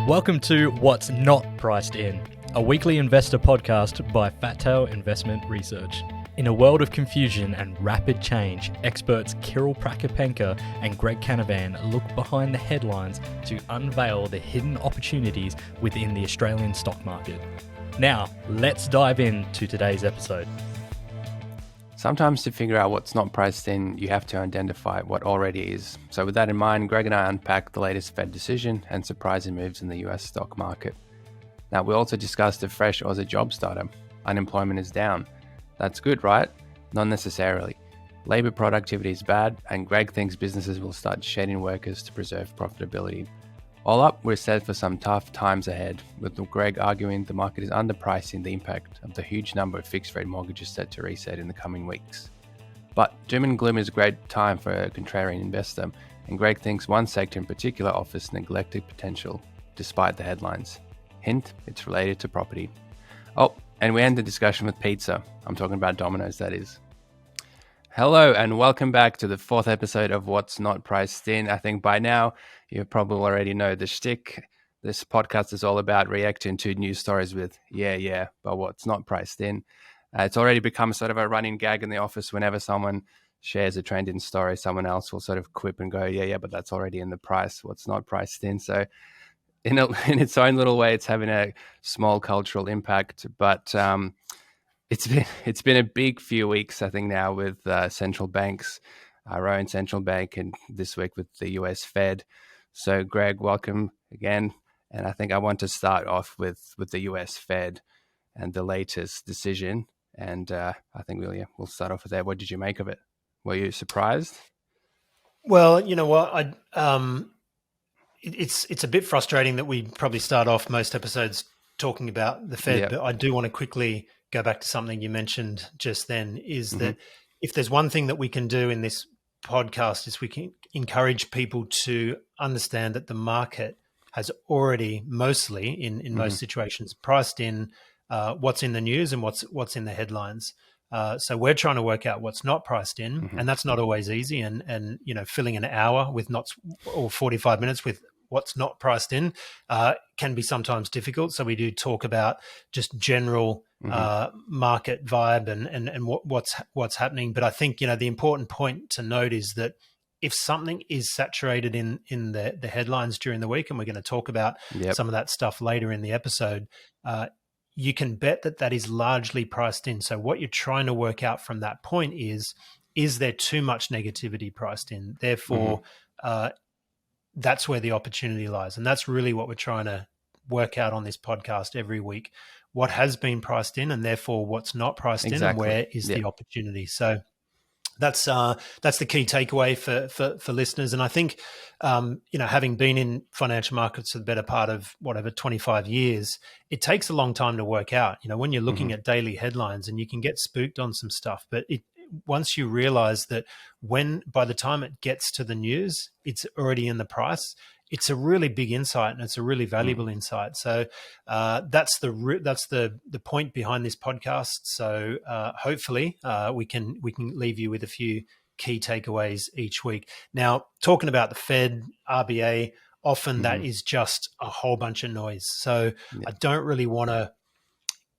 Welcome to What's Not Priced In, a weekly investor podcast by Fat Tail Investment Research. In a world of confusion and rapid change, experts Kirill Prakapenka and Greg Canavan look behind the headlines to unveil the hidden opportunities within the Australian stock market. Now, let's dive into today's episode. Sometimes to figure out what's not priced in, you have to identify what already is. So with that in mind, Greg and I unpacked the latest Fed decision and surprising moves in the US stock market. Now, we also discussed a fresh Aussie jobs data. Unemployment is down. That's good, right? Not necessarily. Labor productivity is bad, and Greg thinks businesses will start shedding workers to preserve profitability. All up, we're set for some tough times ahead, with Greg arguing the market is underpricing the impact of the huge number of fixed-rate mortgages set to reset in the coming weeks. But doom and gloom is a great time for a contrarian investor, and Greg thinks one sector in particular offers neglected potential, despite the headlines. Hint, it's related to property. Oh, and we end the discussion with pizza. I'm talking about Domino's, that is. Hello, and welcome back to the fourth episode of What's Not Priced In. I think by now, you probably already know the shtick. This podcast is all about reacting to news stories with, but what's not priced in. It's already become sort of a running gag in the office. Whenever someone shares a trending story, someone else will sort of quip and go, but that's already in the price. What's not priced in? So in its own little way, it's having a small cultural impact. But it's been a big few weeks, I think, now with central banks, our own central bank, and this week with the US Fed. So, Greg, welcome again. And I think I want to start off with the US Fed and the latest decision. And I think we'll start off with that. What did you make of it? Were you surprised? Well, you know what, it's a bit frustrating that we probably start off most episodes talking about the Fed, but I do want to quickly go back to something you mentioned just then, is that if there's one thing that we can do in this podcast is we can encourage people to understand that the market has already mostly, in most situations, priced in what's in the news and what's in the headlines. So we're trying to work out what's not priced in, and that's not always easy. And filling an hour with or 45 minutes with what's not priced in can be sometimes difficult. So we do talk about just general market vibe and what's happening. But I think the important point to note is that if something is saturated in the headlines during the week, and we're going to talk about some of that stuff later in the episode, you can bet that is largely priced in. So what you're trying to work out from that point is there too much negativity priced in? Therefore, that's where the opportunity lies. And that's really what we're trying to work out on this podcast every week. What has been priced in, and therefore what's not priced in, and where is the opportunity. So that's the key takeaway for listeners. And I think, having been in financial markets for the better part of 25 years, it takes a long time to work out, when you're looking at daily headlines, and you can get spooked on some stuff, but once you realize that by the time it gets to the news, it's already in the price, it's a really big insight, and it's a really valuable insight. So that's the point behind this podcast. So hopefully we can leave you with a few key takeaways each week. Now, talking about the Fed, RBA, often that is just a whole bunch of noise. So I don't really want to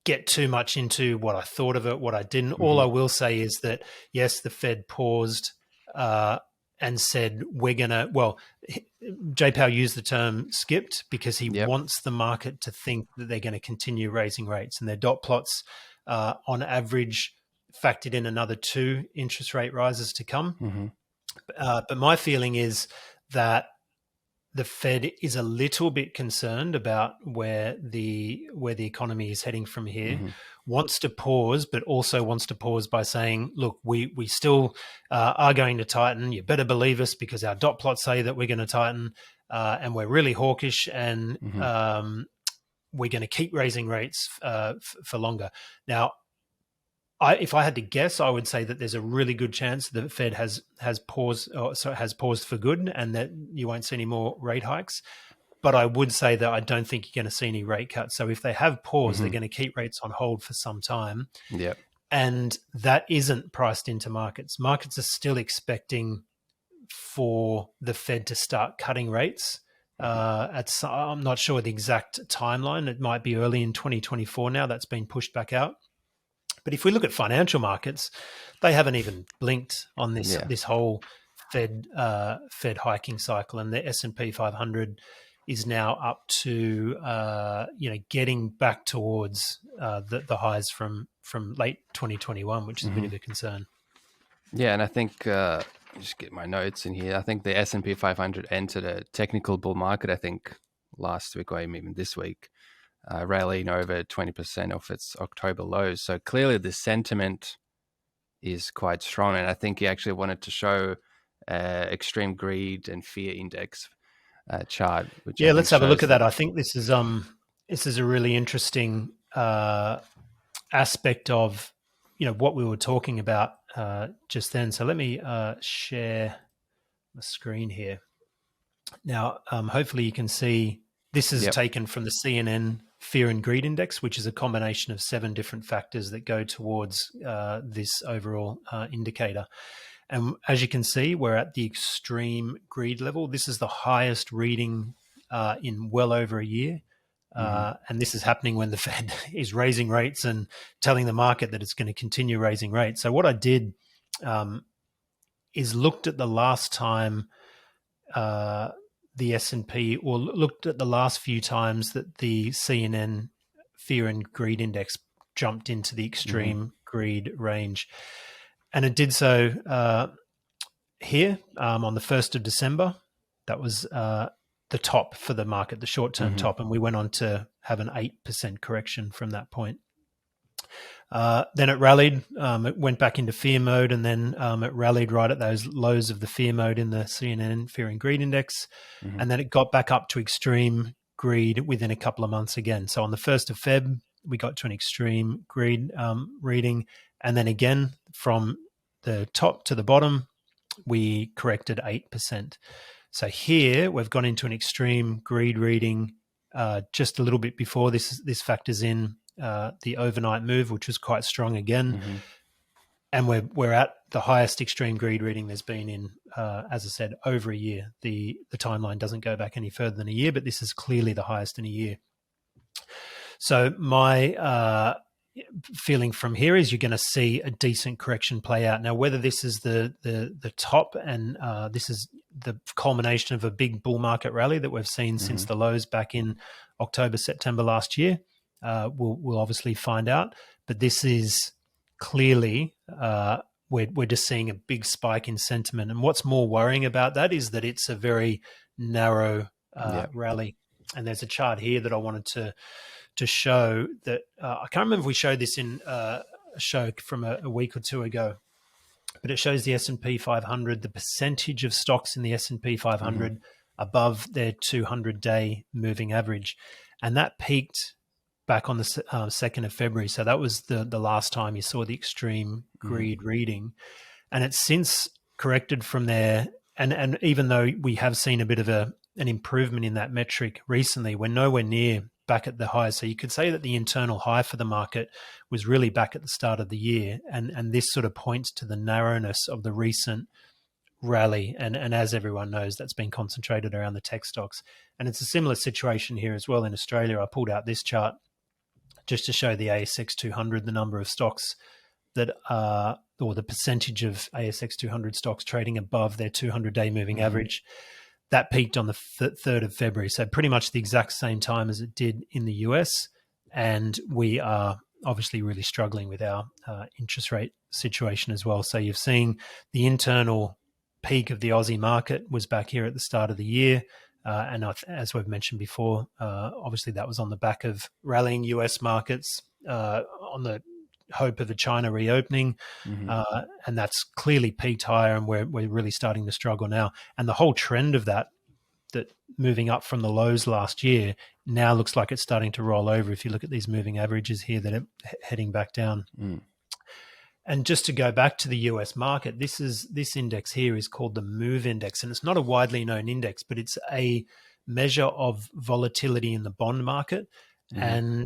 get too much into what I thought of it, what I didn't. All I will say is that, yes, the Fed paused and said, Jay Powell used the term skipped because he wants the market to think that they're going to continue raising rates, and their dot plots on average factored in another 2 interest rate rises to come. But my feeling is that the Fed is a little bit concerned about where the economy is heading from here, wants to pause, but also wants to pause by saying, look, we still are going to tighten. You better believe us, because our dot plots say that we're going to tighten, and we're really hawkish, and we're going to keep raising rates for longer. Now, if I had to guess, I would say that there's a really good chance the Fed has paused for good, and that you won't see any more rate hikes. But I would say that I don't think you're going to see any rate cuts. So if they have paused, they're going to keep rates on hold for some time. And that isn't priced into markets. Markets are still expecting for the Fed to start cutting rates I'm not sure the exact timeline. It might be early in 2024 now. That's been pushed back out. But if we look at financial markets, they haven't even blinked on this whole Fed hiking cycle, and the S&P 500 is now up to getting back towards the highs from late 2021, which is a bit of a concern. Yeah, and I think just get my notes in here. I think the S&P 500 entered a technical bull market. I think last week or even this week, rallying over 20% off its October lows. So clearly, the sentiment is quite strong, and I think he actually wanted to show extreme greed and fear index chart. Which let's have a look at that. I think this is a really interesting aspect of what we were talking about just then. So let me share the screen here. Now, hopefully you can see this is taken from the CNN Fear and Greed Index, which is a combination of 7 different factors that go towards this overall indicator. And as you can see, we're at the extreme greed level. This is the highest reading in well over a year. And this is happening when the Fed is raising rates and telling the market that it's going to continue raising rates. So what I did is looked at the last time the S&P, or looked at the last few times that the CNN Fear and Greed Index jumped into the extreme greed range. And it did so here on the 1st of December. That was the top for the market, the short-term top, and we went on to have an 8% correction from that point. Then it rallied, it went back into fear mode, and then it rallied right at those lows of the fear mode in the CNN Fear and Greed Index, and then it got back up to extreme greed within a couple of months again. So on the 1st of Feb, we got to an extreme greed reading, and then again from the top to the bottom, we corrected 8%. So here we've gone into an extreme greed reading just a little bit before this. This factors in the overnight move, which was quite strong again, and we're at the highest extreme greed reading there's been in, as I said, over a year. The timeline doesn't go back any further than a year, but this is clearly the highest in a year. So my feeling from here is you're going to see a decent correction play out. Now, whether this is the top and this is the culmination of a big bull market rally that we've seen since the lows back in October, September last year, we'll obviously find out. But this is clearly we're just seeing a big spike in sentiment. And what's more worrying about that is that it's a very narrow rally. And there's a chart here that I wanted to show that I can't remember if we showed this in a show from a week or two ago, but it shows the S&P 500, the percentage of stocks in the S&P 500 above their 200-day moving average. And that peaked back on the 2nd of February. So that was the last time you saw the extreme greed reading. And it's since corrected from there. And even though we have seen a bit of an improvement in that metric recently, we're nowhere near back at the high. So you could say that the internal high for the market was really back at the start of the year. And this sort of points to the narrowness of the recent rally. And as everyone knows, that's been concentrated around the tech stocks. And it's a similar situation here as well in Australia. I pulled out this chart just to show the ASX 200, the number of stocks that are, or the percentage of ASX 200 stocks trading above their 200-day moving average. That peaked on the 3rd of February. So pretty much the exact same time as it did in the US. And we are obviously really struggling with our interest rate situation as well. So you've seen the internal peak of the Aussie market was back here at the start of the year. And as we've mentioned before, obviously that was on the back of rallying US markets on the hope of a China reopening. And that's clearly peaked higher, and we're really starting to struggle now. And the whole trend of that moving up from the lows last year now looks like it's starting to roll over. If you look at these moving averages here that are heading back down. And just to go back to the US market, this index here is called the MOVE index, and it's not a widely known index, but it's a measure of volatility in the bond market. And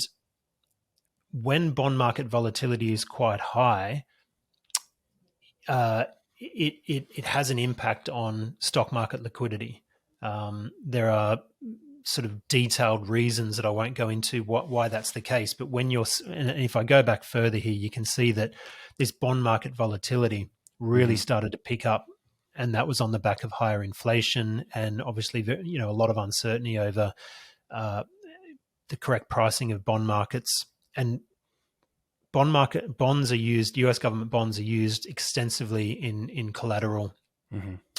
when bond market volatility is quite high, it has an impact on stock market liquidity. There are sort of detailed reasons that I won't go into why that's the case. But and if I go back further here, you can see that this bond market volatility really started to pick up, and that was on the back of higher inflation and obviously, a lot of uncertainty over the correct pricing of bond markets. And bonds are used. U.S. government bonds are used extensively in collateral.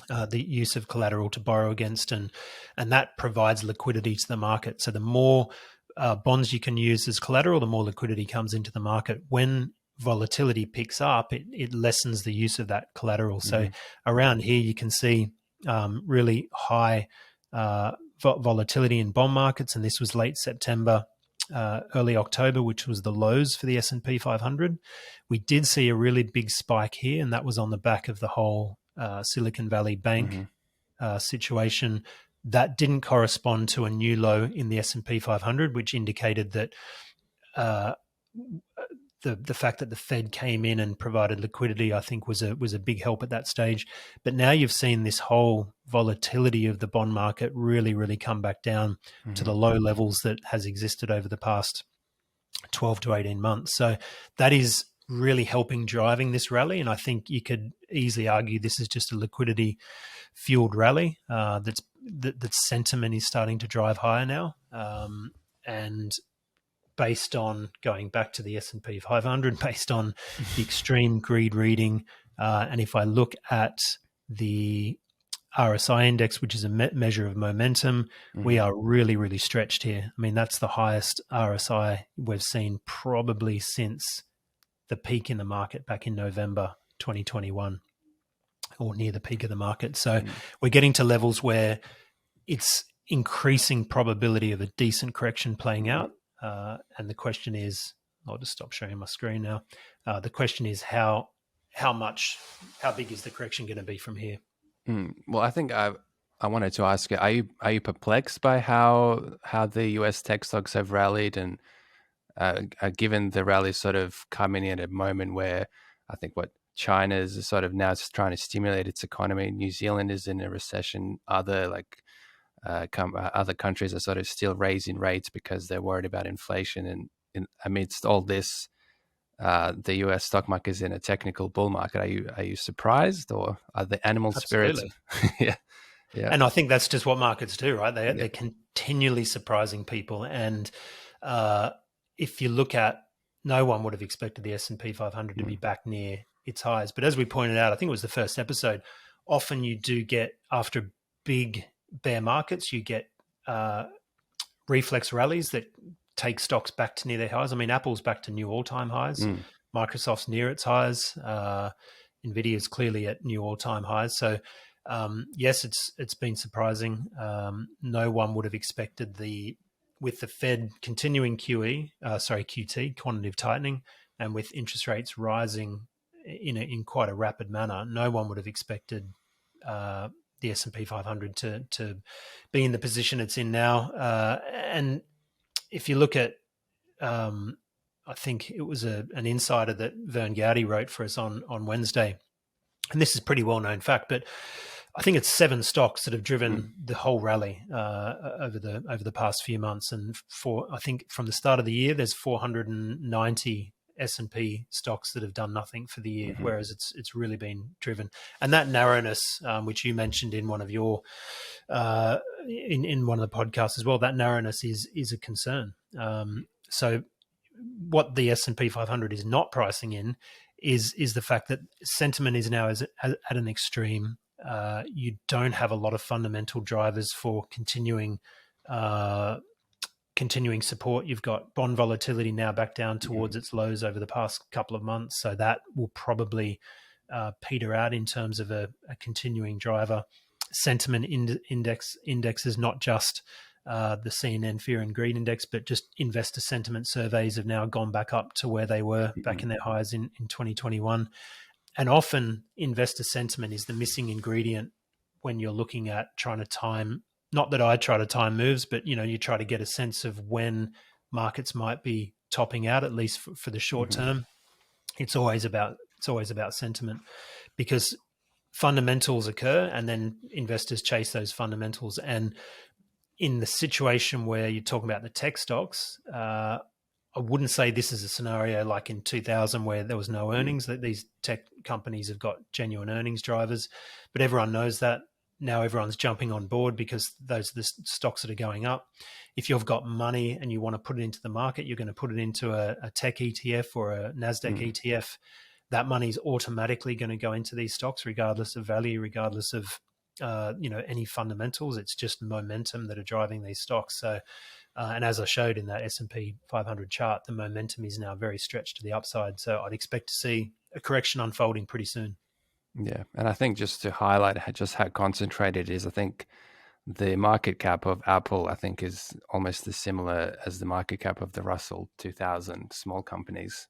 The use of collateral to borrow against, and that provides liquidity to the market. So the more bonds you can use as collateral, the more liquidity comes into the market. When volatility picks up, it lessens the use of that collateral. So around here, you can see really high volatility in bond markets, and this was late September, early October, which was the lows for the S&P 500. We did see a really big spike here, and that was on the back of the whole Silicon Valley Bank situation. That didn't correspond to a new low in the S&P 500, which indicated that the fact that the Fed came in and provided liquidity, I think, was a big help at that stage. But now you've seen this whole volatility of the bond market really, really come back down to the low levels that has existed over the past 12 to 18 months. So that is really helping driving this rally. And I think you could easily argue this is just a liquidity fueled rally that sentiment is starting to drive higher now. And based on going back to the S&P 500, based on the extreme greed reading, and if I look at the RSI index, which is a measure of momentum, we are really, really stretched here. I mean, that's the highest RSI we've seen probably since the peak in the market back in November 2021, or near the peak of the market. So we're getting to levels where it's increasing probability of a decent correction playing out. And the question is, I'll just stop sharing my screen now. The question is how big is the correction going to be from here? Well, I think I wanted to ask you, are you perplexed by how the US tech stocks have rallied, and given the rally sort of coming in at a moment where I think China is sort of now trying to stimulate its economy, New Zealand is in a recession, other countries are sort of still raising rates because they're worried about inflation, and amidst all this, the US stock market is in a technical bull market. Are you surprised, or are the animal Absolutely. spirits? Yeah. And I think that's just what markets do, right? They're continually surprising people. And if you look at, no one would have expected the S&P 500 to be back near its highs. But as we pointed out, I think it was the first episode, often you do get, after big bear markets, you get reflex rallies that take stocks back to near their highs. I mean, Apple's back to new all-time highs. Microsoft's near its highs. Nvidia's clearly at new all-time highs. So yes, it's been surprising. No one would have expected with the Fed continuing QT, quantitative tightening, and with interest rates rising in quite a rapid manner, no one would have expected the S&P 500 to be in the position it's in now. And if you look at, I think it was an insider that Vern Gowdy wrote for us on Wednesday, and this is a pretty well-known fact, but I think it's 7 stocks that have driven the whole rally over the past few months. And I think from the start of the year, there's 490 S&P stocks that have done nothing for the year, whereas it's really been driven. And that narrowness, which you mentioned in one of your in one of the podcasts as well, that narrowness is a concern. So what the S&P 500 is not pricing in is the fact that sentiment is now at an extreme. You don't have a lot of fundamental drivers for continuing support. You've got bond volatility now back down towards its lows over the past couple of months. So that will probably peter out in terms of a continuing driver. Sentiment indexes, not just the CNN Fear and Greed Index, but just investor sentiment surveys have now gone back up to where they were back in their highs in 2021. And often investor sentiment is the missing ingredient when you're looking at trying to time, not that I try to time moves, but you try to get a sense of when markets might be topping out, at least for the short term. It's always about sentiment, because fundamentals occur, and then investors chase those fundamentals. And in the situation where you're talking about the tech stocks, I wouldn't say this is a scenario like in 2000 where there was no earnings, that these tech companies have got genuine earnings drivers, but everyone knows that. Now everyone's jumping on board because those are the stocks that are going up. If you've got money and you want to put it into the market, you're going to put it into a tech ETF or a NASDAQ ETF. That money's automatically going to go into these stocks, regardless of value, regardless of any fundamentals. It's just momentum that are driving these stocks. So, and as I showed in that S&P 500 chart, the momentum is now very stretched to the upside. So I'd expect to see a correction unfolding pretty soon. Yeah, and I think just to highlight just how concentrated it is, I think the market cap of Apple, I think, is almost as similar as the market cap of the Russell 2000 small companies.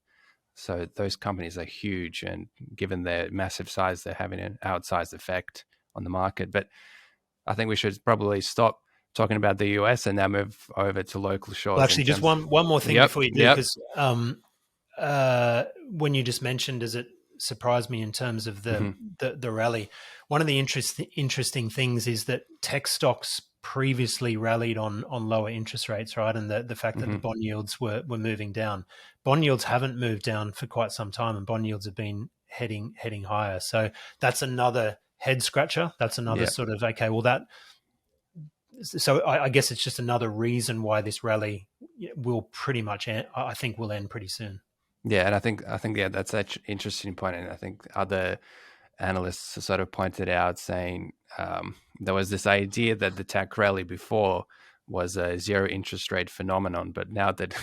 So those companies are huge, and given their massive size, they're having an outsized effect on the market. But I think we should probably stop talking about the US and now move over to local shores. Well, actually, just one more thing before you do, because when you just mentioned, does it surprised me in terms of the rally? One of the interesting things is that tech stocks previously rallied on lower interest rates, right? And the fact that the bond yields were moving down. Bond yields haven't moved down for quite some time, and bond yields have been heading higher. So that's another head scratcher. That's another sort of, okay, well so I guess it's just another reason why this rally will pretty much end, I think will end pretty soon. Yeah, and I think that's an interesting point, and I think other analysts sort of pointed out saying there was this idea that the tech rally before was a zero interest rate phenomenon, but now that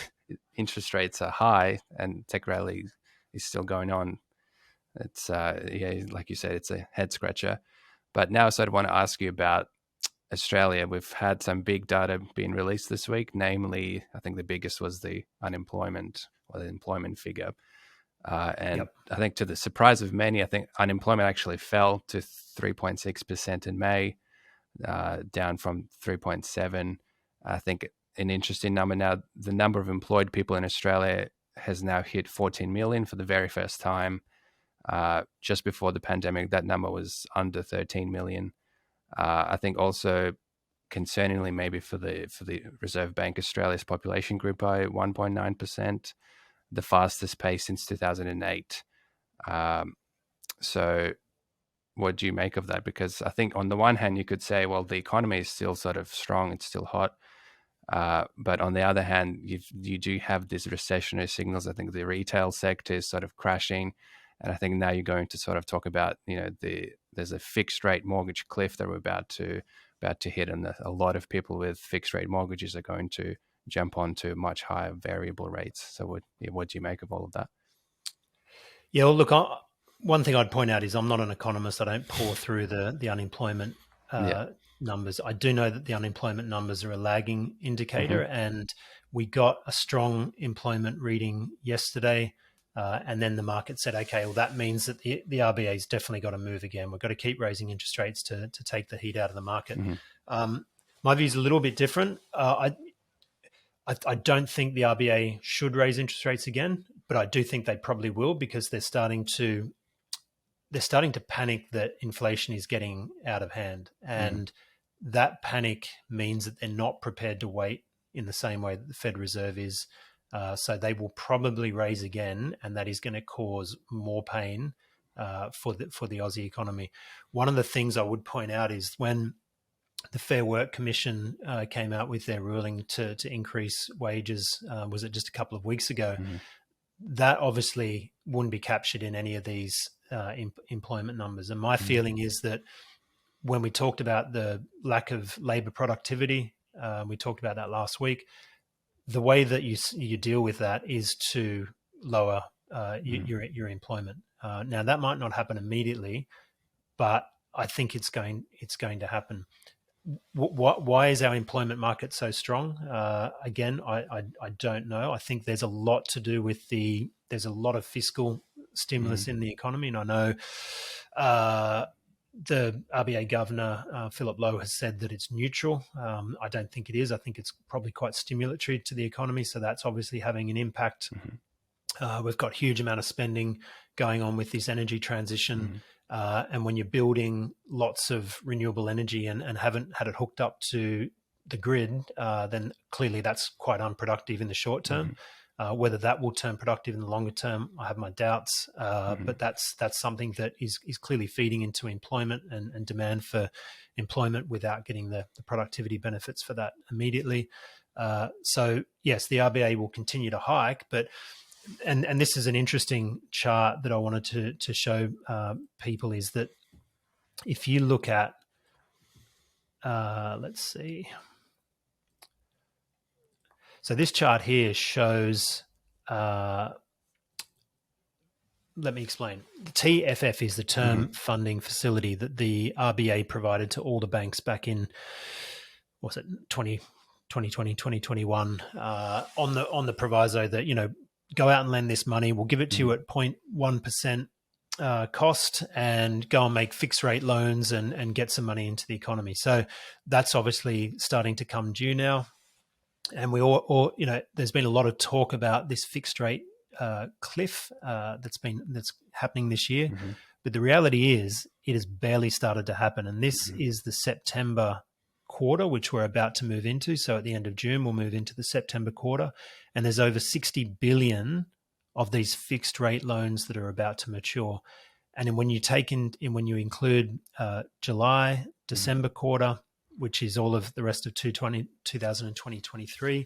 interest rates are high and tech rally is still going on, it's like you said, it's a head scratcher. But now I sort of want to ask you about Australia. We've had some big data being released this week, namely, I think the biggest was the unemployment or the employment figure. I think to the surprise of many, I think unemployment actually fell to 3.6% in May, down from 3.7%. I think an interesting number now, the number of employed people in Australia has now hit 14 million for the very first time. Just before the pandemic, that number was under 13 million. I think also concerningly, maybe for the Reserve Bank, Australia's population grew by 1.9%, the fastest pace since 2008. So what do you make of that? Because I think on the one hand, you could say, well, the economy is still sort of strong, it's still hot. But on the other hand, you do have these recessionary signals. I think the retail sector is sort of crashing. And I think now you're going to sort of talk about, there's a fixed rate mortgage cliff that we're about to hit, and a lot of people with fixed rate mortgages are going to jump onto much higher variable rates. So what do you make of all of that? Yeah, well, look, one thing I'd point out is I'm not an economist. I don't pour through the unemployment numbers. I do know that the unemployment numbers are a lagging indicator, and we got a strong employment reading yesterday. And then the market said, okay, well, that means that the RBA's definitely got to move again. We've got to keep raising interest rates to take the heat out of the market. My view is a little bit different. I don't think the RBA should raise interest rates again, but I do think they probably will, because they're starting to panic that inflation is getting out of hand. And that panic means that they're not prepared to wait in the same way that the Fed Reserve is. So they will probably raise again, and that is going to cause more pain for the Aussie economy. One of the things I would point out is when the Fair Work Commission came out with their ruling to increase wages, was it just a couple of weeks ago? That obviously wouldn't be captured in any of these employment numbers. And my feeling is that when we talked about the lack of labour productivity, we talked about that last week, the way that you deal with that is to lower your employment. Now that might not happen immediately, but I think it's going to happen. Why is our employment market so strong? Again, I don't know. I think there's a lot to do with there's a lot of fiscal stimulus in the economy, and I know the RBA governor, Philip Lowe, has said that it's neutral. I don't think it is. I think it's probably quite stimulatory to the economy. So that's obviously having an impact. We've got huge amount of spending going on with this energy transition. And when you're building lots of renewable energy and haven't had it hooked up to the grid, then clearly that's quite unproductive in the short term. Whether that will turn productive in the longer term, I have my doubts. But that's something that is clearly feeding into employment and demand for employment without getting the productivity benefits for that immediately. So yes, the RBA will continue to hike, but and this is an interesting chart that I wanted to show people, is that if you look at, let's see. So this chart here shows, let me explain. The TFF is the term funding facility that the RBA provided to all the banks back in, what's it, 2020, 2021, on the proviso that, go out and lend this money. We'll give it to you at 0.1% cost, and go and make fixed rate loans and get some money into the economy. So that's obviously starting to come due now. And we all there's been a lot of talk about this fixed rate cliff that's happening this year. But the reality is it has barely started to happen. And this is the September quarter, which we're about to move into. So at the end of June, we'll move into the September quarter. And there's over 60 billion of these fixed rate loans that are about to mature. And then when you include July, December quarter, which is all of the rest of 2020-2023,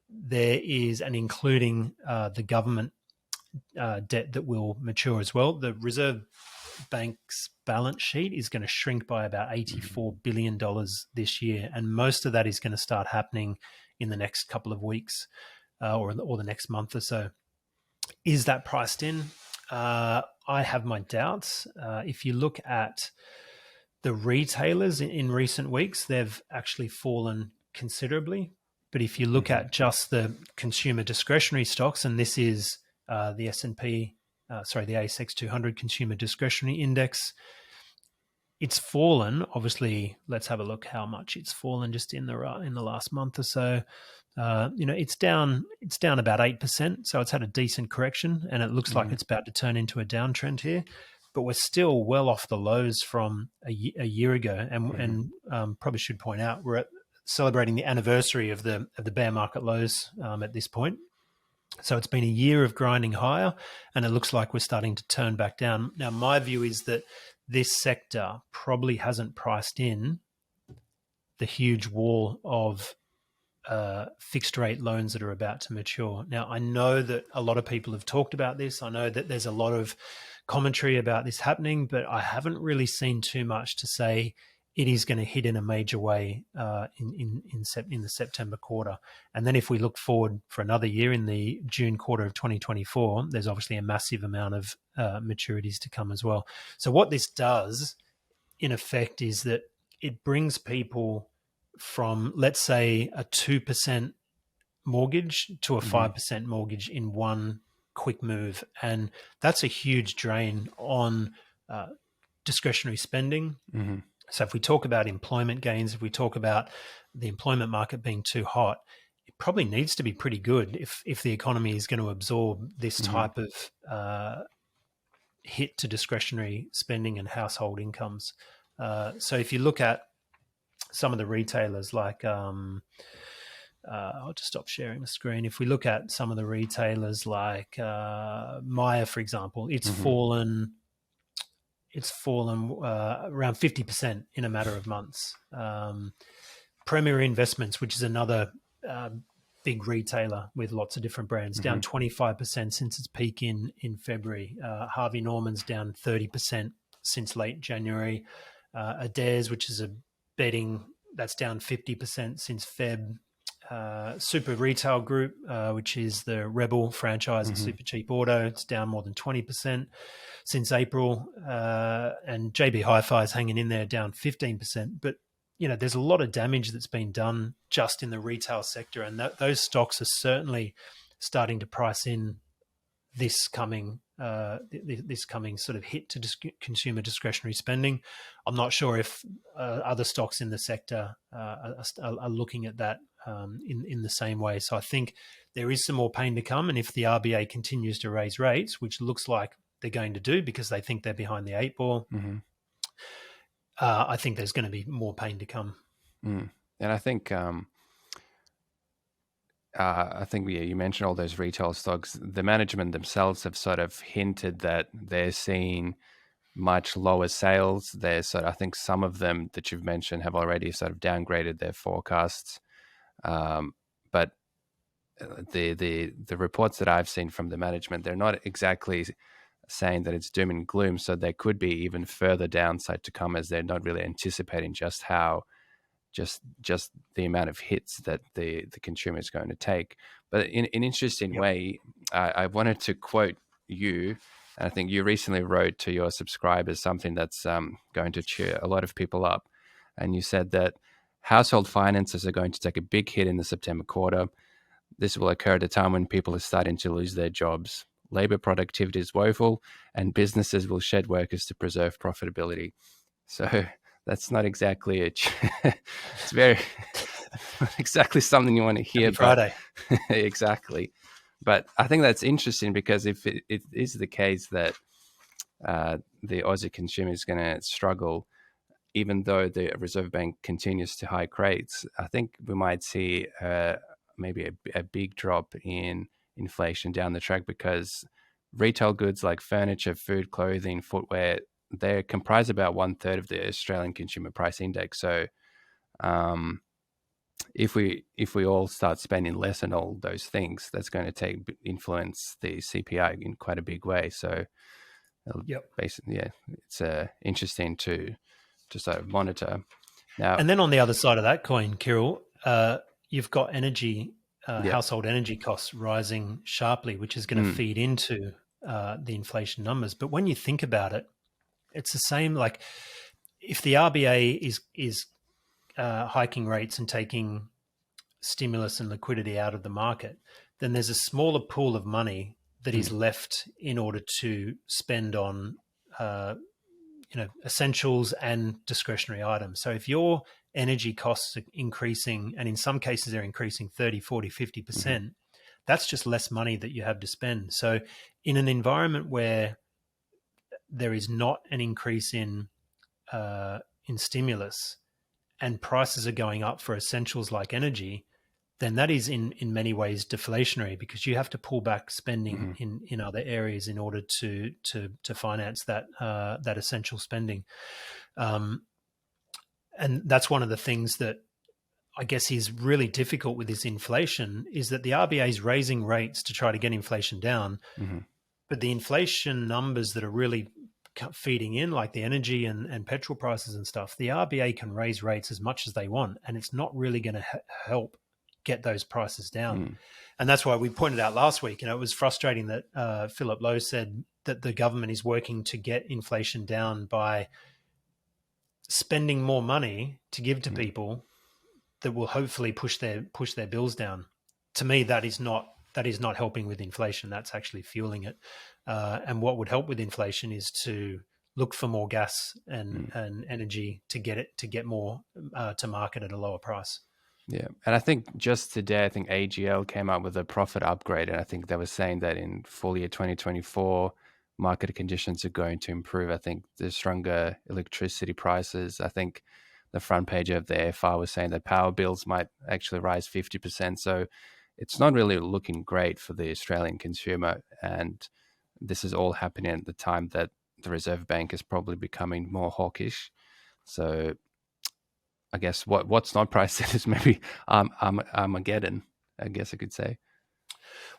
there is, and including the government debt that will mature as well, the Reserve Bank's balance sheet is going to shrink by about $84 billion this year. And most of that is going to start happening in the next couple of weeks or the next month or so. Is that priced in? I have my doubts. If you look at the retailers in recent weeks, they've actually fallen considerably. But if you look at just the consumer discretionary stocks, and this is the the ASX 200 Consumer Discretionary Index, it's fallen. Obviously, let's have a look how much it's fallen just in the last month or so. It's down about 8%. So it's had a decent correction, and it looks like it's about to turn into a downtrend here. But we're still well off the lows from a year ago, and probably should point out we're celebrating the anniversary of the bear market lows at this point. So it's been a year of grinding higher, and it looks like we're starting to turn back down. Now, my view is that this sector probably hasn't priced in the huge wall of fixed rate loans that are about to mature. Now, I know that a lot of people have talked about this. I know that there's a lot of commentary about this happening, but I haven't really seen too much to say it is going to hit in a major way in the September quarter. And then if we look forward for another year in the June quarter of 2024, there's obviously a massive amount of maturities to come as well. So what this does, in effect, is that it brings people from, let's say, a 2% mortgage to a 5% mortgage in one quick move. And that's a huge drain on discretionary spending. So if we talk about employment gains, if we talk about the employment market being too hot, it probably needs to be pretty good if the economy is going to absorb this type of hit to discretionary spending and household incomes. So if you look at some of the retailers like, I'll just stop sharing the screen. If we look at some of the retailers like Myer, for example, it's fallen around 50% in a matter of months. Premier Investments, which is another big retailer with lots of different brands, down 25% since its peak in February. Harvey Norman's down 30% since late January. Adairs, which is a bedding, that's down 50% since Feb. Super Retail Group, which is the Rebel franchise and Super Cheap Auto, it's down more than 20% since April. And JB Hi-Fi is hanging in there, down 15%. But, there's a lot of damage that's been done just in the retail sector. And those stocks are certainly starting to price in this coming sort of hit to consumer discretionary spending. I'm not sure if other stocks in the sector are looking at that in the same way. So I think there is some more pain to come. And if the RBA continues to raise rates, which looks like they're going to do because they think they're behind the eight ball. Mm-hmm. I think there's going to be more pain to come. And I think you mentioned all those retail stocks. The management themselves have sort of hinted that they're seeing much lower sales. I think some of them that you've mentioned have already sort of downgraded their forecasts. But the reports that I've seen from the management, they're not exactly saying that it's doom and gloom. So there could be even further downside to come, as they're not really anticipating just the amount of hits that the consumer is going to take. But in an interesting way, I wanted to quote you. And I think you recently wrote to your subscribers something that's going to cheer a lot of people up. And you said that household finances are going to take a big hit in the September quarter. This will occur at a time when people are starting to lose their jobs. Labor productivity is woeful, and businesses will shed workers to preserve profitability. So that's not exactly it's very exactly something you want to hear. Happy Friday. Exactly. But I think that's interesting, because if it is the case that the Aussie consumer is going to struggle, even though the Reserve Bank continues to hike rates, I think we might see maybe a big drop in inflation down the track, because retail goods like furniture, food, clothing, footwear, they comprise about 1/3 of the Australian Consumer Price Index. So if we all start spending less on all those things, that's going to influence the CPI in quite a big way. So basically, it's interesting to sort of monitor. Now, and then on the other side of that coin, Kirill, you've got household energy costs rising sharply, which is going to feed into the inflation numbers. But when you think about it, it's the same. Like if the RBA is hiking rates and taking stimulus and liquidity out of the market, then there's a smaller pool of money that is left in order to spend on essentials and discretionary items. So if your energy costs are increasing, and in some cases they're increasing 30, 40, 50%, that's just less money that you have to spend. So in an environment where there is not an increase in stimulus and prices are going up for essentials like energy, then that is in many ways deflationary, because you have to pull back spending in other areas in order to finance that essential spending. And that's one of the things that I guess is really difficult with this inflation, is that the RBA is raising rates to try to get inflation down, but the inflation numbers that are really feeding in, like the energy and petrol prices and stuff, the RBA can raise rates as much as they want, and it's not really going to help get those prices down. And that's why we pointed out last week, it was frustrating that Philip Lowe said that the government is working to get inflation down by spending more money to give to people that will hopefully push their bills down. To me, that is not helping with inflation. That's actually fueling it. And what would help with inflation is to look for more gas and energy to get more to market at a lower price. Yeah. And I think just today, I think AGL came up with a profit upgrade. And I think they were saying that in full year 2024, market conditions are going to improve. I think the stronger electricity prices. I think the front page of the AFR was saying that power bills might actually rise 50%. So it's not really looking great for the Australian consumer. And this is all happening at the time that the Reserve Bank is probably becoming more hawkish. So I guess what's not priced in is maybe Armageddon, I guess I could say.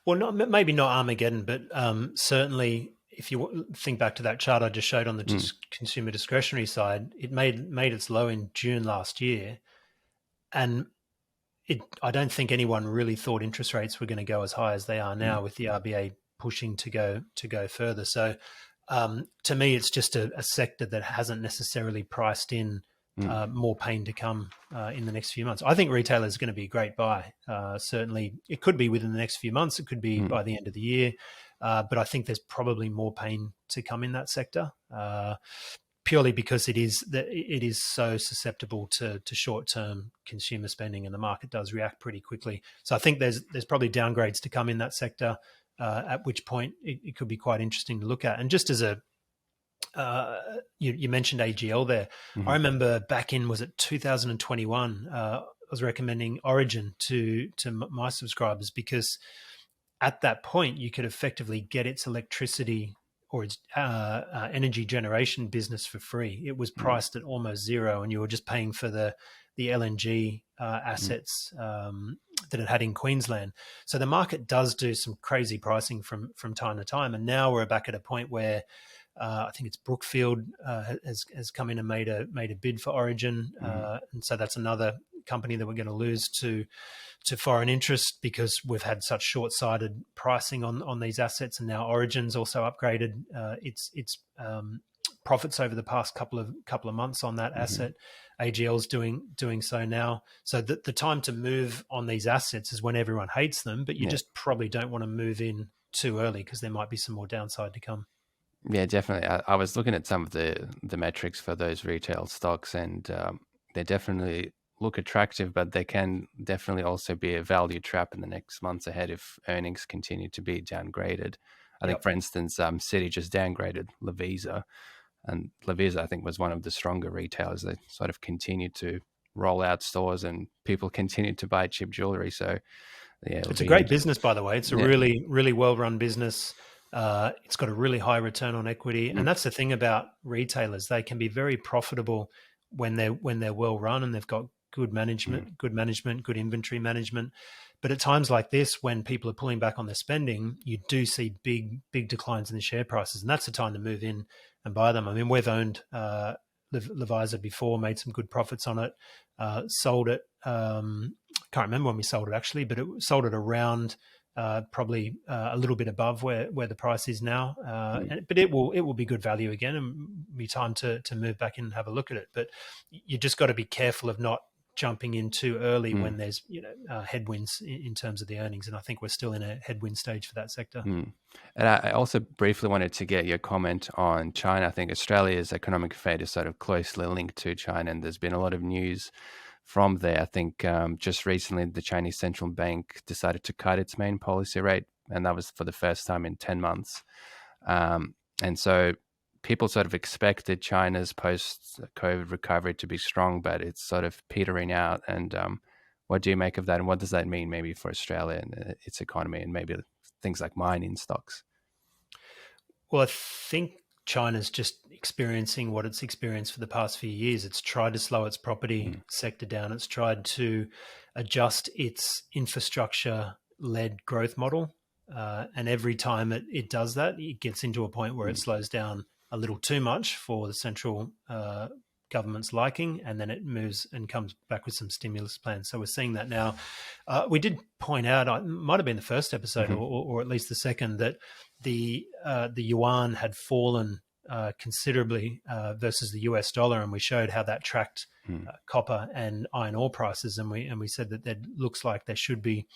Well, maybe not Armageddon, but certainly if you think back to that chart I just showed on the consumer discretionary side, it made its low in June last year. And I don't think anyone really thought interest rates were going to go as high as they are now, with the RBA pushing to go further. So to me, it's just a sector that hasn't necessarily priced in more pain to come in the next few months. I think retailers are going to be a great buy. Certainly, it could be within the next few months. It could be by the end of the year. But I think there's probably more pain to come in that sector, purely because it is so susceptible to short-term consumer spending, and the market does react pretty quickly. So I think there's probably downgrades to come in that sector. at which point it could be quite interesting to look at. And just as a you mentioned AGL there. I remember back in, was it 2021? I was recommending Origin to my subscribers because at that point you could effectively get its electricity or its energy generation business for free. It was priced at almost zero, and you were just paying for the LNG assets that it had in Queensland. So the market does do some crazy pricing from time to time, and now we're back at a point where I think it's Brookfield has come in and made a bid for Origin, and so that's another company that we're going to lose to foreign interest because we've had such short-sighted pricing on these assets, and now Origin's also upgraded its profits over the past couple of months on that asset. AGL's doing so now. So the time to move on these assets is when everyone hates them, but you just probably don't want to move in too early because there might be some more downside to come. Yeah, definitely. I was looking at some of the metrics for those retail stocks, and they definitely look attractive, but they can definitely also be a value trap in the next months ahead if earnings continue to be downgraded. I think, for instance, Citi just downgraded Lovisa, and Lovisa, I think, was one of the stronger retailers. They sort of continued to roll out stores, and people continued to buy cheap jewelry. So, yeah, it's a great business, by the way. It's a really, really well-run business. It's got a really high return on equity, and that's the thing about retailers. They can be very profitable when they're well run and they've got good management, good inventory management. But at times like this, when people are pulling back on their spending, you do see big declines in the share prices, and that's the time to move in and buy them. I mean, we've owned Lovisa before, made some good profits on it, sold it. Can't remember when we sold it actually, but it sold it around probably a little bit above where the price is now. But it will be good value again, and be time to move back in and have a look at it. But you just got to be careful of not jumping in too early when there's headwinds in terms of the earnings, and I think we're still in a headwind stage for that sector. And I also briefly wanted to get your comment on China. I think Australia's economic fate is sort of closely linked to China, and there's been a lot of news from there. I think just recently the Chinese central bank decided to cut its main policy rate, and that was for the first time in 10 months. And so people sort of expected China's post-COVID recovery to be strong, but it's sort of petering out. And what do you make of that? And what does that mean maybe for Australia and its economy and maybe things like mining stocks? Well, I think China's just experiencing what it's experienced for the past few years. It's tried to slow its property sector down. It's tried to adjust its infrastructure-led growth model. And every time it does that, it gets into a point where it slows down a little too much for the central government's liking, and then it moves and comes back with some stimulus plans. So we're seeing that now. We did point out, it might have been the first episode or at least the second, that the yuan had fallen considerably versus the US dollar, and we showed how that tracked copper and iron ore prices, and we said that there looks like there should be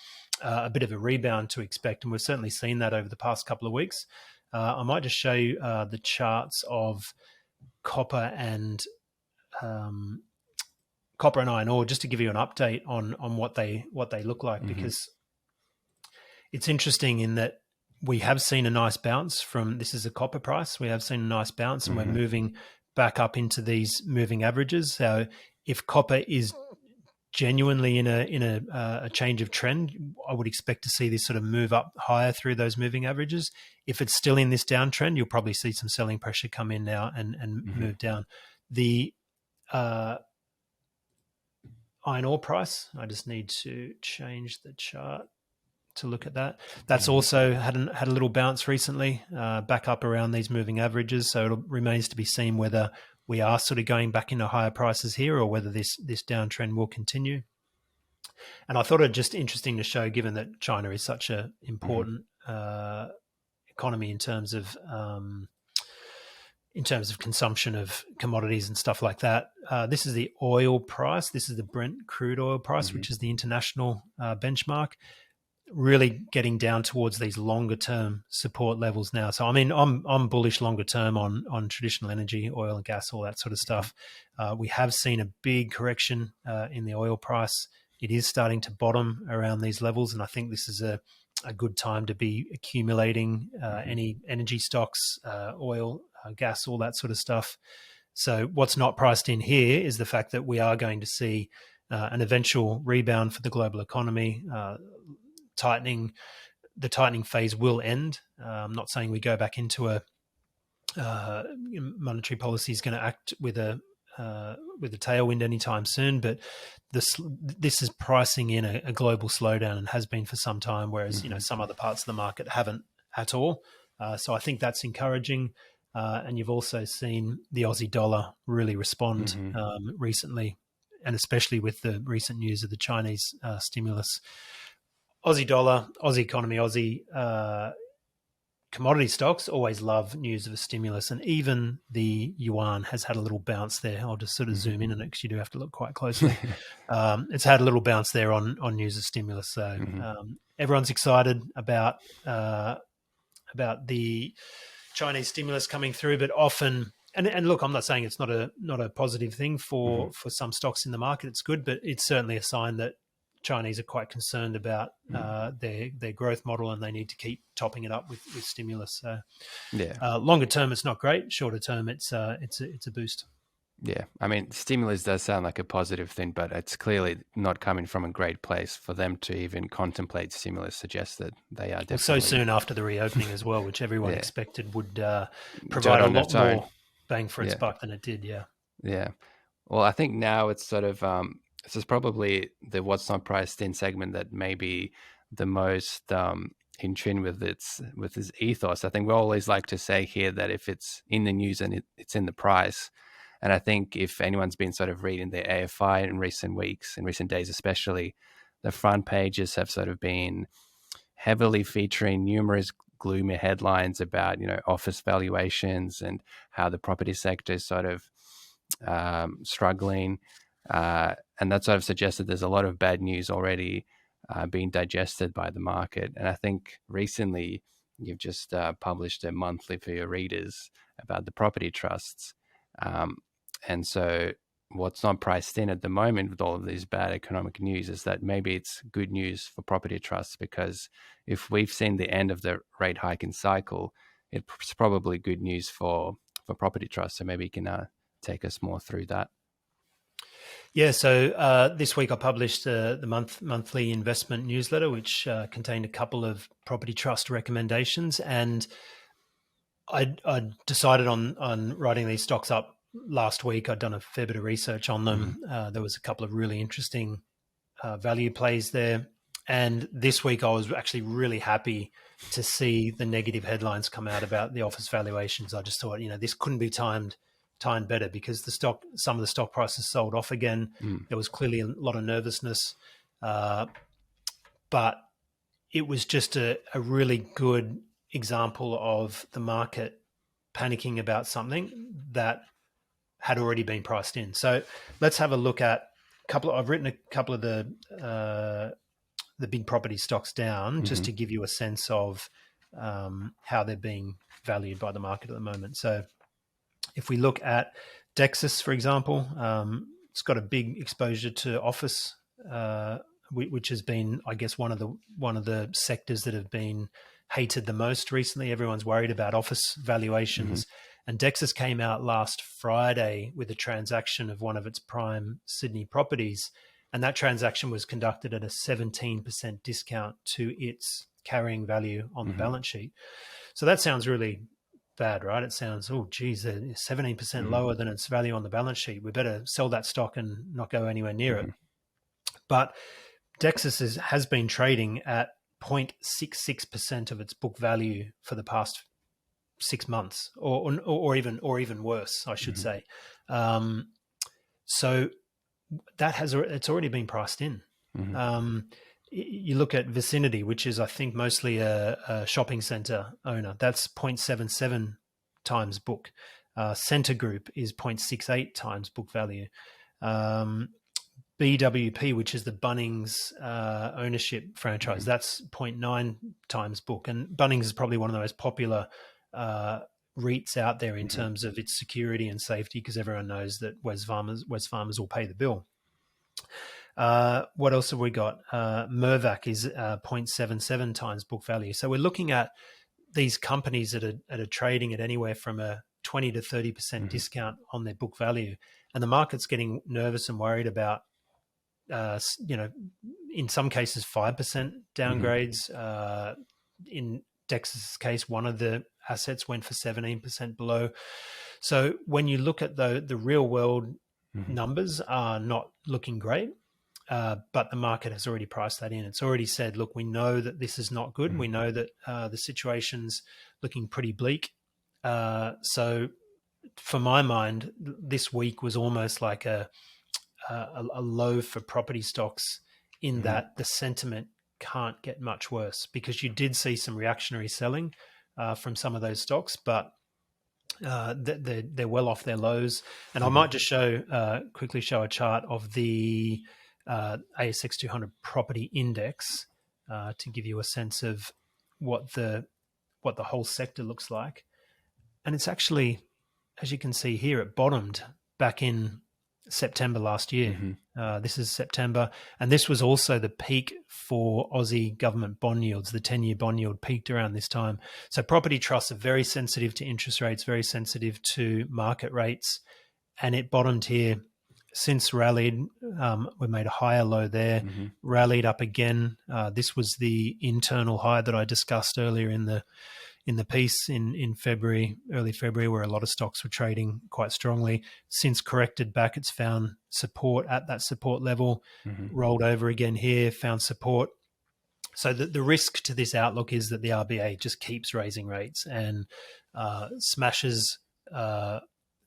a bit of a rebound to expect, and we've certainly seen that over the past couple of weeks. I might just show you the charts of copper and iron ore, just to give you an update on what they look like, because it's interesting in that we have seen a nice bounce from, this is a copper price. We have seen a nice bounce, and we're moving back up into these moving averages. So if copper is genuinely in a change of trend, I would expect to see this sort of move up higher through those moving averages. If it's still in this downtrend, you'll probably see some selling pressure come in now and move down. The iron ore price, I just need to change the chart to look at that. That's also had a little bounce recently, back up around these moving averages. So it remains to be seen whether we are sort of going back into higher prices here, or whether this downtrend will continue. And I thought it just interesting to show, given that China is such an important economy in terms of consumption of commodities and stuff like that. This is the oil price. This is the Brent crude oil price, which is the international benchmark, really getting down towards these longer term support levels now. So I mean, I'm bullish longer term on traditional energy, oil and gas, all that sort of stuff. We have seen a big correction in the oil price. It is starting to bottom around these levels, and I think this is a a good time to be accumulating any energy stocks, oil, gas, all that sort of stuff. So what's not priced in here is the fact that we are going to see an eventual rebound for the global economy. The tightening phase will end. I'm not saying we go back into a monetary policy is going to act with a tailwind anytime soon, but this is pricing in a global slowdown and has been for some time, whereas some other parts of the market haven't at all. So I think that's encouraging. And you've also seen the Aussie dollar really respond recently, and especially with the recent news of the Chinese stimulus. Aussie dollar, Aussie economy, Aussie commodity stocks always love news of a stimulus, and even the yuan has had a little bounce there. I'll just sort of zoom in on it because you do have to look quite closely. It's had a little bounce there on news of stimulus. So everyone's excited about the Chinese stimulus coming through, but often, and look, I'm not saying it's not a positive thing for some stocks in the market. It's good, but it's certainly a sign that Chinese are quite concerned about their growth model, and they need to keep topping it up with stimulus. So, longer term, it's not great. Shorter term, it's a boost. Yeah, I mean, stimulus does sound like a positive thing, but it's clearly not coming from a great place. For them to even contemplate stimulus suggests that they are definitely so soon after the reopening as well, which everyone expected would provide a lot more bang for its buck than it did. Yeah. Well, I think now it's sort of this is probably the what's not priced in segment that may be the most in tune with its ethos. I think we always like to say here that if it's in the news and it's in the price. And I think if anyone's been sort of reading the AFI in recent weeks, in recent days especially, the front pages have sort of been heavily featuring numerous gloomy headlines about, office valuations and how the property sector is sort of struggling. And that sort of suggests that there's a lot of bad news already being digested by the market. And I think recently you've just published a monthly for your readers about the property trusts. And so what's not priced in at the moment with all of these bad economic news is that maybe it's good news for property trusts, because if we've seen the end of the rate hiking cycle, it's probably good news for property trusts. So maybe you can take us more through that. Yeah, so this week I published the monthly investment newsletter, which contained a couple of property trust recommendations, and I decided on writing these stocks up last week. I'd done a fair bit of research on them. There was a couple of really interesting value plays there, and this week I was actually really happy to see the negative headlines come out about the office valuations. I just thought, this couldn't be timed better, because some of the stock prices sold off again. There was clearly a lot of nervousness, but it was just a really good example of the market panicking about something that had already been priced in. So let's have a look at I've written a couple of the big property stocks down just to give you a sense of how they're being valued by the market at the moment. So if we look at Dexus, for example, it's got a big exposure to office, which has been, I guess, one of the sectors that have been hated the most recently. Everyone's worried about office valuations. And Dexus came out last Friday with a transaction of one of its prime Sydney properties. And that transaction was conducted at a 17% discount to its carrying value on the balance sheet. So that sounds really bad, right? It sounds, oh, geez, 17% lower than its value on the balance sheet. We better sell that stock and not go anywhere near it. But Dexus has been trading at 0.66% of its book value for the past 6 months, or even worse, I should say. So it's already been priced in. You look at Vicinity, which is, I think, mostly a shopping center owner. That's 0.77 times book. Center Group is 0.68 times book value. BWP, which is the Bunnings ownership franchise, that's 0.9 times book. And Bunnings is probably one of the most popular REITs out there in terms of its security and safety, because everyone knows that Wesfarmers will pay the bill. What else have we got? Mirvac is 0.77 times book value. So we're looking at these companies that are trading at anywhere from a 20 to 30% discount on their book value. And the market's getting nervous and worried about, in some cases, 5% downgrades. In Dex's case, one of the assets went for 17% below. So when you look at the real world numbers are not looking great. But the market has already priced that in. It's already said, look, we know that this is not good. We know that the situation's looking pretty bleak. So for my mind, this week was almost like a low for property stocks in that the sentiment can't get much worse, because you did see some reactionary selling from some of those stocks, but they're well off their lows. And I might just quickly show a chart of the ASX 200 property index to give you a sense of what the whole sector looks like. And it's actually, as you can see here, it bottomed back in September last year. This is September. And this was also the peak for Aussie government bond yields. The 10-year bond yield peaked around this time. So property trusts are very sensitive to interest rates, very sensitive to market rates. And it bottomed here. Since rallied, we made a higher low there, rallied up again. This was the internal high that I discussed earlier in the piece in February, early February, where a lot of stocks were trading quite strongly. Since corrected back, it's found support at that support level, rolled over again here, found support. So the risk to this outlook is that the RBA just keeps raising rates and smashes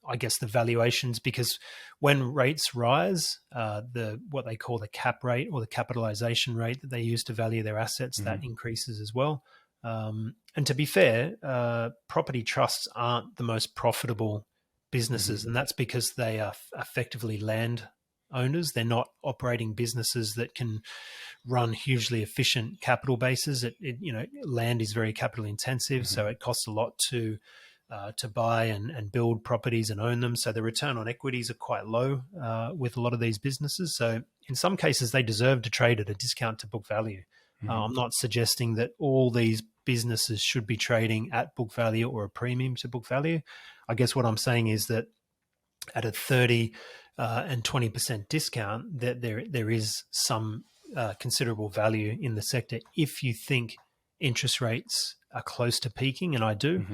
I guess the valuations, because when rates rise, what they call the cap rate or the capitalization rate that they use to value their assets, that increases as well. And to be fair, property trusts aren't the most profitable businesses, and that's because they are effectively land owners. They're not operating businesses that can run hugely efficient capital bases. Land is very capital intensive, so it costs a lot to buy and build properties and own them. So the return on equities are quite low with a lot of these businesses. So in some cases, they deserve to trade at a discount to book value. I'm not suggesting that all these businesses should be trading at book value or a premium to book value. I guess what I'm saying is that at a 30 and 20% discount, that there is some considerable value in the sector if you think interest rates are close to peaking, and I do.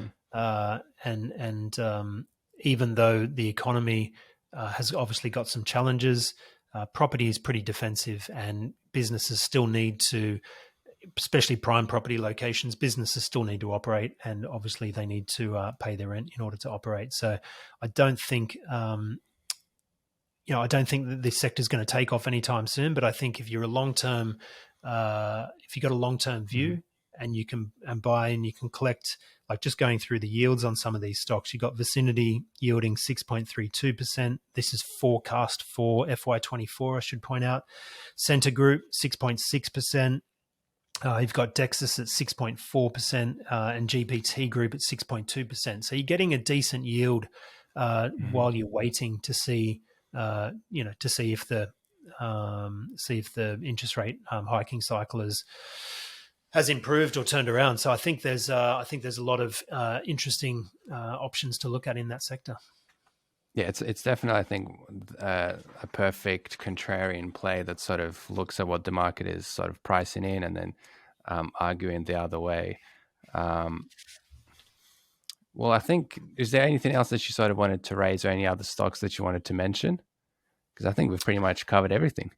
Even though the economy has obviously got some challenges, property is pretty defensive, and businesses still need to, especially prime property locations, businesses still need to operate, and obviously they need to pay their rent in order to operate. So I don't think, I don't think that this sector is going to take off anytime soon. But I think if you're a long-term, if you've got a long-term view and you can buy and you can collect, like just going through the yields on some of these stocks, you've got Vicinity yielding 6.32%. This is forecast for FY24, I should point out. Centre Group, 6.6%. You've got Dexus at 6.4% and GPT Group at 6.2%. So you're getting a decent yield while you're waiting to see, to see if the interest rate hiking cycle has improved or turned around. So I think there's a lot of interesting options to look at in that sector. Yeah, it's definitely, I think, a perfect contrarian play that sort of looks at what the market is sort of pricing in and then arguing the other way. Well, I think, is there anything else that you sort of wanted to raise, or any other stocks that you wanted to mention? Because I think we've pretty much covered everything.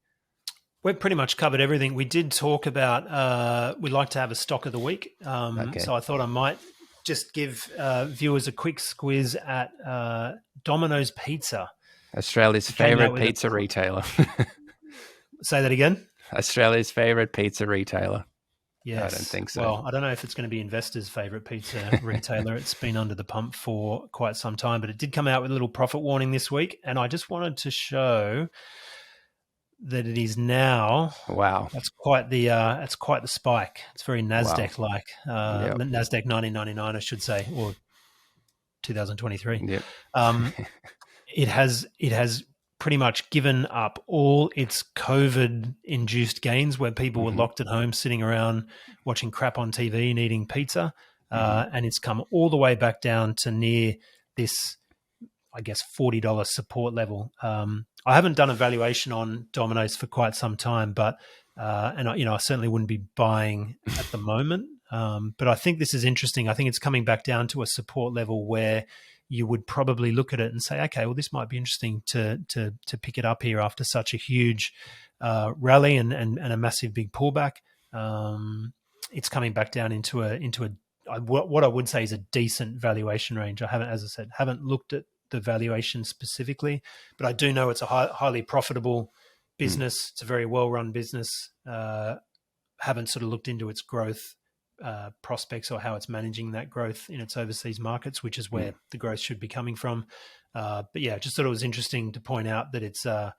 We've pretty much covered everything. We did talk about, we like to have a stock of the week. Okay. So I thought I might just give viewers a quick squiz at Domino's Pizza. Australia's favourite pizza retailer. Say that again? Australia's favourite pizza retailer. Yes. I don't think so. Well, I don't know if it's going to be investors' favourite pizza retailer. It's been under the pump for quite some time, but it did come out with a little profit warning this week. And I just wanted to show that it is now. Wow. That's quite the spike. It's very NASDAQ-like. Yep. NASDAQ 1999, I should say, or 2023. Yep. It has pretty much given up all its COVID-induced gains where people were locked at home, sitting around watching crap on TV and eating pizza. And it's come all the way back down to near this, I guess, $40 support level. I haven't done a valuation on Domino's for quite some time, but I certainly wouldn't be buying at the moment. But I think this is interesting. I think it's coming back down to a support level where you would probably look at it and say, okay, well, this might be interesting to pick it up here after such a huge rally and a massive big pullback. It's coming back down into what I would say is a decent valuation range. I haven't, as I said, haven't looked at the valuation specifically, but I do know it's a highly profitable business. It's a very well-run business. Haven't sort of looked into its growth prospects or how it's managing that growth in its overseas markets, which is where the growth should be coming from. But yeah, just thought it was interesting to point out that it's gone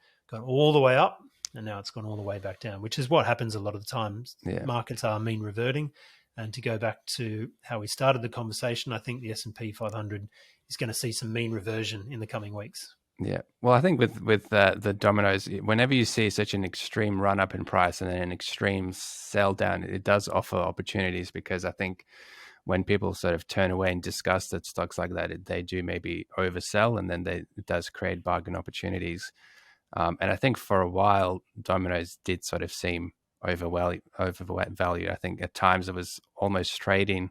all the way up and now it's gone all the way back down, which is what happens a lot of the times. Yeah. Markets are mean reverting. And to go back to how we started the conversation, I think the S&P 500 is going to see some mean reversion in the coming weeks. Yeah. Well, I think with the Domino's, whenever you see such an extreme run up in price and then an extreme sell down, it does offer opportunities, because I think when people sort of turn away in disgust at stocks like that, they do maybe oversell, and then it does create bargain opportunities. And I think for a while, Domino's did sort of seem overvalued. I think at times it was almost trading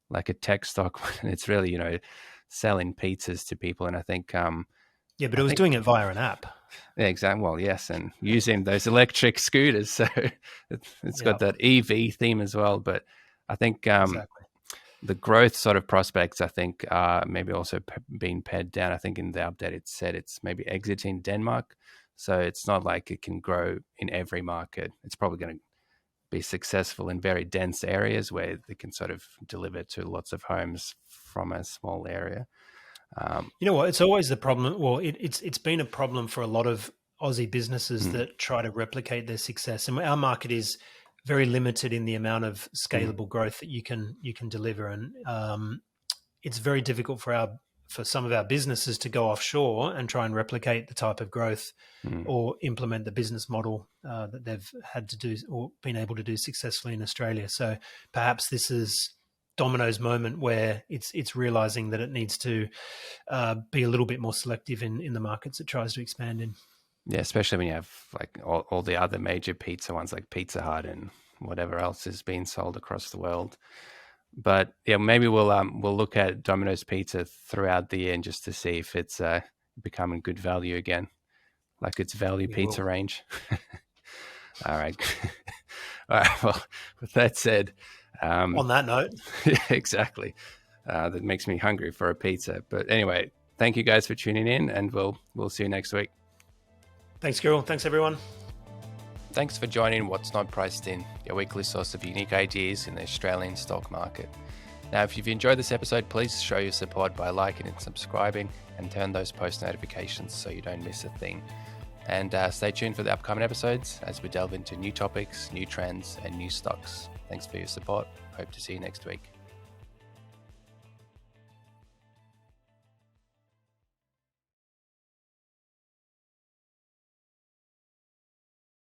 like a tech stock, and it's really, selling pizzas to people. And I think yeah, but it was doing it via an app. Yeah, exactly. Well, yes, and using those electric scooters, so it's got that EV theme as well. But I think the growth sort of prospects, I think, maybe also being pared down. I think in the update it said it's maybe exiting Denmark, so it's not like it can grow in every market. It's probably going to be successful in very dense areas where they can sort of deliver to lots of homes from a small area. You know what? It's always the problem. Well, it's been a problem for a lot of Aussie businesses that try to replicate their success, and our market is very limited in the amount of scalable growth that you can deliver, and it's very difficult for some of our businesses to go offshore and try and replicate the type of growth or implement the business model that they've had to do or been able to do successfully in Australia. So perhaps this is Domino's moment where it's realizing that it needs to be a little bit more selective in the markets it tries to expand in. Yeah, especially when you have like all the other major pizza ones like Pizza Hut and whatever else is being sold across the world. But yeah, maybe we'll look at Domino's Pizza throughout the year and just to see if it's becoming good value again, like its value pizza range. All right. All right. Well, with that said, on that note, yeah, exactly. That makes me hungry for a pizza. But anyway, thank you guys for tuning in, and we'll see you next week. Thanks, Kirill. Thanks, everyone. Thanks for joining What's Not Priced In, your weekly source of unique ideas in the Australian stock market. Now, if you've enjoyed this episode, please show your support by liking and subscribing, and turn those post notifications so you don't miss a thing. And stay tuned for the upcoming episodes as we delve into new topics, new trends, and new stocks. Thanks for your support. Hope to see you next week.